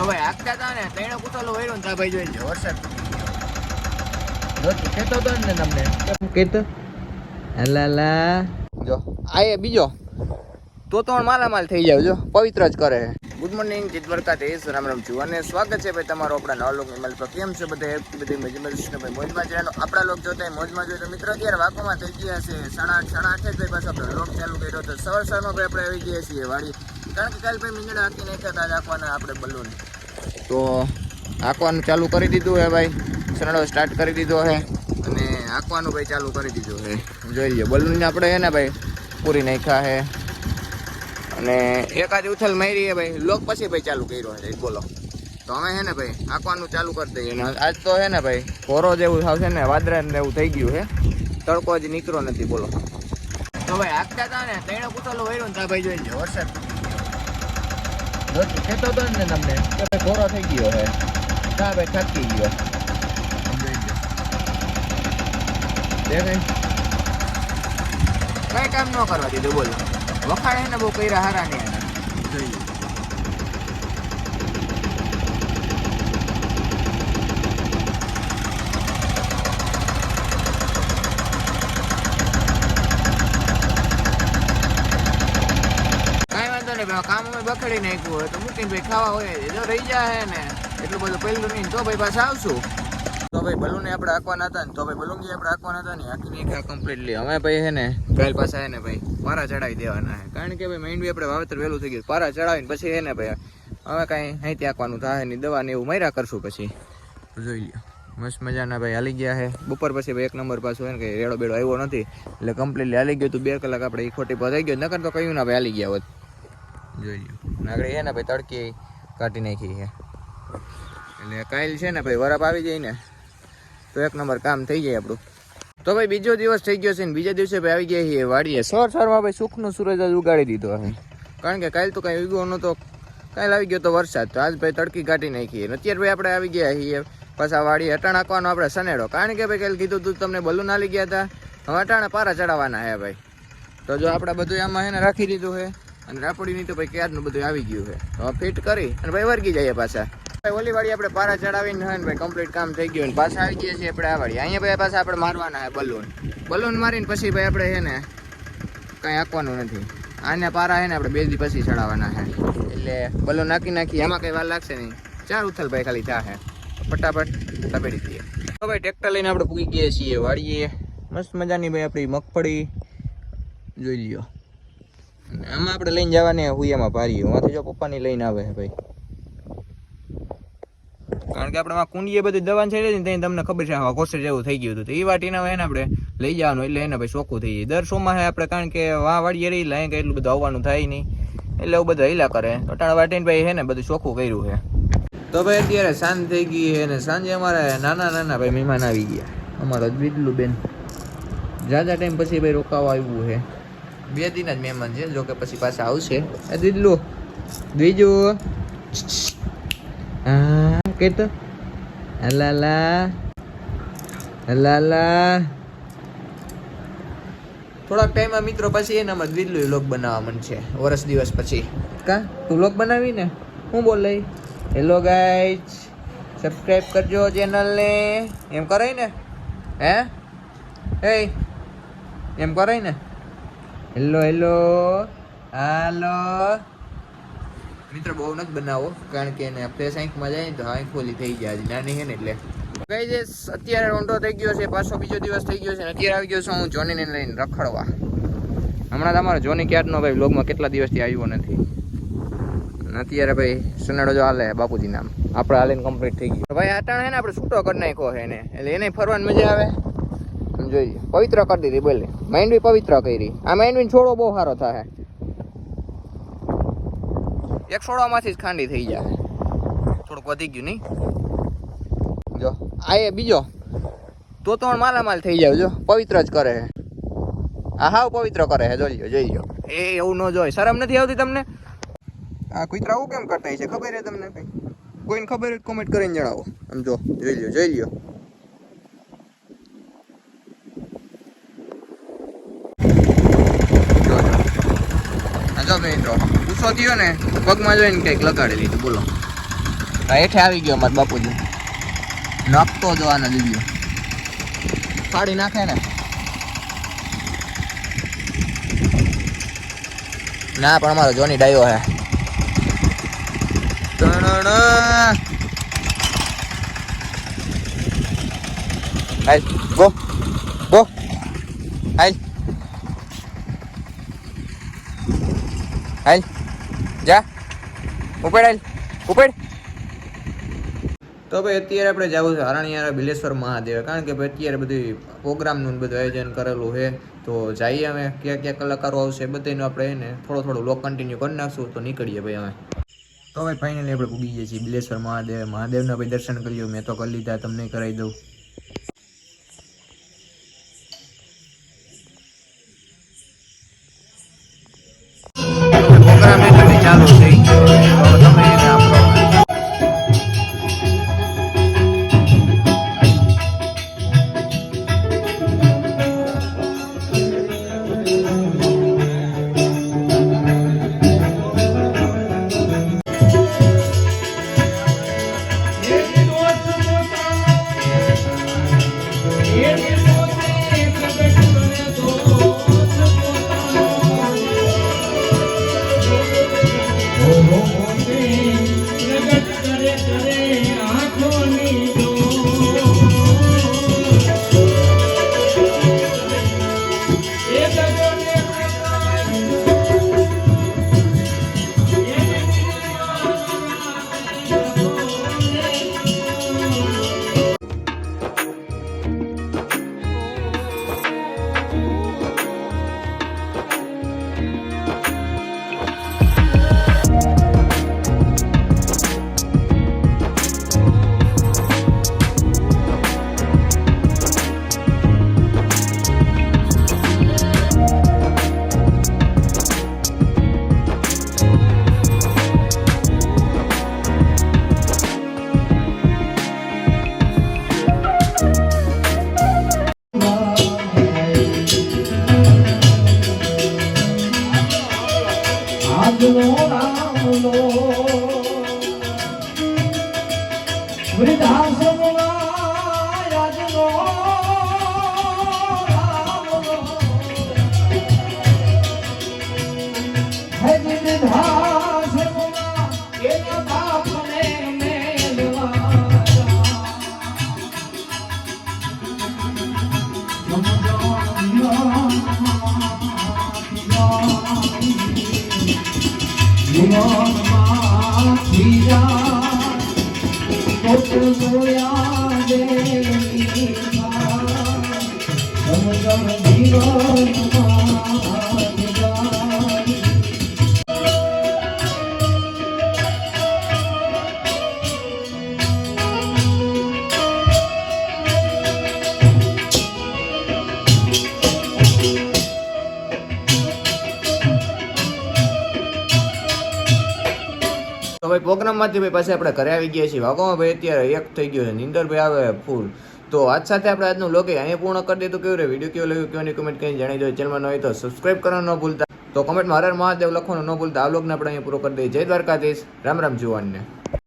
તો ભાઈ આગતા હતા ને ત્રણે કૂતરું વળ્યું ને તા ભાઈ જોઈ લો વરસાદ કેતો હતો ને તમને કેતો અલાલા જો આ બીજો તો માલામાલ થઈ જાવ જો પવિત્ર જ કરે. ગુડ મોર્નિંગ જીત વરકા દેશ રામ રામ છું અને સ્વાગત છે ભાઈ તમારો આપણા નવા લોક ઈમેલ પર. કેમ છે બધા બધી મજબૂત છે ભાઈ મોજમાં જ રહેવાનો. આપણા લોક જોતા મોજમાં જોઈએ તો મિત્રો અત્યારે વાકોમાં થઈ ગયા છે 7:30 ભાઈ પાછો આપણે લોક ચાલુ કર્યો તો સવારમાં ભાઈ આપણે આવી ગયા છીએ વાડી, કારણ કે કાલે ભાઈ મીંડળા હાકી નાખ્યા હતા આંકવાના આપણે બલૂન, તો આંકવાનું ચાલુ કરી દીધું હે ભાઈ, સનડો સ્ટાર્ટ કરી દીધો હે અને આંકવાનું ભાઈ ચાલુ કરી દીધું હે. જોઈ લો બલૂનને આપણે હે ને ભાઈ પૂરી નાખ્યા હે અને એકાદ ઉથલ મારી હે ભાઈ લોક પછી ભાઈ ચાલુ કર્યો છે બોલો. તો અમે હે ને ભાઈ આંકવાનું ચાલુ કરી દઈએ ને આજ તો હે ને ભાઈ કોરો જેવું થશે ને વાદળા ને એવું થઈ ગયું છે, તડકો જ નીકળો નથી બોલો. તો ભાઈ આંકતા હતા ને ત્રણે કૂતરું વળ્યું ને તા ભાઈ જોઈ લો વરસાદ કેતો હતો ને તમને કોરો થઈ ગયો છે, તા ભાઈ થાકી ગયો કઈ કામ ન કરવા દીધું બોલો. વખાણે ને બહુ કર્યા હારા ને જોઈએ. કાંઈ વાંધો નહીં ભાઈ, કામ અમે બખડી નાખ્યું હોય તો મૂકીને ભાઈ ખાવા હોય જો રહી જાય ને એટલું બધું પહેલું નહીં તો ભાઈ પાછા આવશું. તો ભાઈ બલૂન આપણે આંકવાના હતા ને તો ભાઈ બલૂન આપણે આંકવાના હતા ને આખી નાખ્યા કમ્પ્લીટલી. હવે ભાઈ હે ને કાલ પાછા હે ને ભાઈ પારા ચડાવી દેવાના છે, કારણ કે ભાઈ માંડવી આપણે વાવેતર વહેલું થઈ ગયું. પારા ચડાવીને પછી હે ને ભાઈ હવે કાંઈ અહીંથી આંકવાનું થાય નહીં, દવા ને એવું માર્યા કરશું પછી. જોઈ લો મસ્ત મજાના ભાઈ હાલી ગયા છે. બપોર પછી ભાઈ 1 નંબર પાછું હે ને કંઈ રેડો બેડો આવ્યો નથી એટલે કમ્પ્લીટલી હાલી ગયું હતું. 2 કલાક આપણે એ ખોટી પર થઈ ગયો, નકર તો કહ્યું ના ભાઈ હાલી ગયા હોત. જોઈ લો આગળ હે ને ભાઈ તડકી કાઢી નાખી છે એટલે કાલ છે ને ભાઈ વરાપ આવી જાય ને તો 1 નંબર કામ થઈ જાય આપણું. તો ભાઈ બીજો દિવસ થઈ ગયો છે ને બીજા દિવસે ભાઈ આવી ગયા છીએ વાડીએ. સવારમાં ભાઈ સુખનો સૂરજ જ ઉગાડી દીધો હે, કારણ કે કાલ તો કાંઈ ઉગ્યો નહોતો, કાલ આવી ગયો તો વરસાદ, તો આજ ભાઈ તડકી કાઢી નાખીએ. અત્યારે ભાઈ આપણે આવી ગયા છીએ પાછા વાડી અટાણ આંકવાનો આપણે સનેડો, કારણ કે ભાઈ કાલે કીધું તું તમને બલૂન આલી ગયા હતા, હવે અટાણે પારા ચડાવવાના હે ભાઈ. તો જો આપણે બધું આમાં એને રાખી દીધું છે અને રાપડીની તો ભાઈ ક્યારનું બધું આવી ગયું છે, હવે ફિટ કરી અને ભાઈ વર્ગી જઈએ પાછા. ઓલી વાડી આપણે પારા ચડાવીને હોય ને ભાઈ કમ્પ્લીટ કામ થઈ ગયું ને પાછા આવી ગયા છીએ આપણે આ વાડી. અહીંયા ભાઈ પાછા આપણે મારવાના છે બલૂન મારીને પછી ભાઈ આપણે છે ને કંઈ આંકવાનું નથી. આને પારા છે ને આપણે 2 દી પછી ચડાવવાના છે એટલે બલૂન નાખી એમાં કંઈ વાર લાગશે નહીં. 4 ઉથલ ભાઈ ખાલી થશે, ફટાફટ તપેડી દઈએ. તો ભાઈ ટ્રેક્ટર લઈને આપણે પૂકી ગયા છીએ વાડીએ. મસ્ત મજાની ભાઈ આપણી મગફળી જોઈ લ્યો. આમાં આપણે લઈને જવાને હુયામાં પારીએ, એમાંથી જો પપ્પાની લઈને આવે છે ભાઈ, કારણ કે આપણે કુંડીએ બધી દવા છે ને ત્યાં તમને ખબર છે આવા કોસે જેવું થઈ ગયું હતું, તો એ વાટીના એને આપણે લઈ જવાનું એટલે એને ભાઈ ચોખ્ખું થઈ જાય. દર સોમાં આપણે કારણ કે વાડીએ રહી લાય કે એટલું બધું આવવાનું થાય નહીં એટલે એવું બધું હિલા કરે. અટાણા વાટીને ભાઈ છે ને બધું ચોખ્ખું કર્યું છે. તો ભાઈ અત્યારે સાંજ થઈ ગઈ છે ને સાંજે અમારે નાના ભાઈ મહેમાન આવી ગયા. અમારો દ્વિજલું બેન જાજા ટાઈમ પછી ભાઈ રોકાવા આવ્યું છે. 2 દિન જ મહેમાન છે, જોકે પછી પાછા આવશે. દ્વિજુ હા કેતો અલાલા થોડાક ટાઈમમાં મિત્રો પછી એને અમારે દ્વિજલું વ્લોગ બનાવવા મન છે, વર્ષ દિવસ પછી. કા તું વ્લોગ બનાવી ને હું બોલ લઈ. હેલો ગાઈઝ, સબસ્ક્રાઈબ કરજો ચેનલને, એમ કરાય ને હે એમ કરાય ને. હેલો હાલો મિત્રો બહુ નથી બનાવો, કારણ કે એને ફ્રેશ આંખમાં જાય ને તો આંખ ખોલી થઈ જાય, નાની છે ને એટલે. ગાઈઝ અત્યારે ઊંધો થઈ ગયો છે, પાછો બીજો દિવસ થઈ ગયો છે ને અત્યારે આવી ગયો છું હું જોનીને લઈને રખડવા. હમણાં તમારો જોની ક્યારનો ભાઈ વ્લોગમાં કેટલા દિવસથી આવ્યો નથી. અત્યારે ભાઈ સનેડો જો હાલે બાપુજી નામ આપણે હાલીને કમ્પ્લીટ થઈ ગયું ભાઈ. અટાણે ને આપણે છૂટો કરી નાખ્યો છે એને, એટલે એને ફરવાની મજા આવે. જોઈએ પવિત્ર કરી દીધી બોલે, માઇન્ડ બી પવિત્ર કરી. આ માઇન્ડ છોડો બહુ સારો થાય, એક છોડવામાંથી જ ખાંડી થઈ જાય, થોડુંક વધી ગયું નહીં. જો આ બીજો તો માલામાલ થઈ જાય, જો પવિત્ર જ કરે છે. આ હાવ પવિત્ર કરે છે, જોઈ લો. એ એવું ન જોઈ, શરમ નથી આવતી તમને? આ કુતરા આવું કેમ કરતા છે ખબર છે તમને? કઈ કોઈને ખબર હોય કોમેન્ટ કરીને જણાવો. આમ જો જોઈ લો. જો મિત્રો ગુસ્સો થયો ને પગમાં જોઈને કંઈક લગાડી લીધું બોલો. હેઠે આવી ગયો મારા બાપુજી. નકતો જોવાનો દીધો ફાડી નાખે ને. ના પણ અમારો જોની ડાયો હે. હાલ ગો ગો હાલ હાલ જા ઉપેડ હાલ ઉપેડ. તો ભાઈ અત્યારે આપણે જવું છે હરણિયારા બિલેશ્વર મહાદેવ, કારણ કે ભાઈ અત્યારે બધી પ્રોગ્રામનું બધું આયોજન કરેલું છે. તો જઈએ અમે, ક્યાં ક્યાં કલાકારો આવશે બધાનું આપણે એને થોડો લોક કન્ટિન્યુ કરી નાખશું. તો નીકળીએ ભાઈ અમે. તો ભાઈ ફાઇનલી આપણે પૂગી જઈએ છીએ બિલેશ્વર મહાદેવ. મહાદેવના ભાઈ દર્શન કર્યું, મેં તો કરી લીધા, તમને કરાવી દઉં. પ્રોગ્રામ એટલે ચાલુ થઈ ગયો, તમે એને આપણો પ્રોગ્રામમાંથી ભાઈ પાસે આપણે ઘરે આવી ગયા છીએ. વાગોમાં ભાઈ અત્યારે 1 થઈ ગયો છે, નીંદર ભાઈ આવે ફૂલ. તો આજ સાથે આપણે આજનું લોકે અહીંયા પૂર્ણ કરી દે. તો કેવું રહે વિડીયો, કેવો લાગ્યો કેવાની કમેન્ટ કરીને જણાવી દો. ચેનલમાં ન હોય તો સબસ્ક્રાઇબ કરવાનું ન ભૂલતા. તો કમેન્ટમાં હર હર મહાદેવ લખવાનું ન ભૂલતા. આ વ્લોગને આપણે અહીંયા પૂરો કરી દઈએ. જય દ્વારકાધીશ. રામ રામ જુવાનને.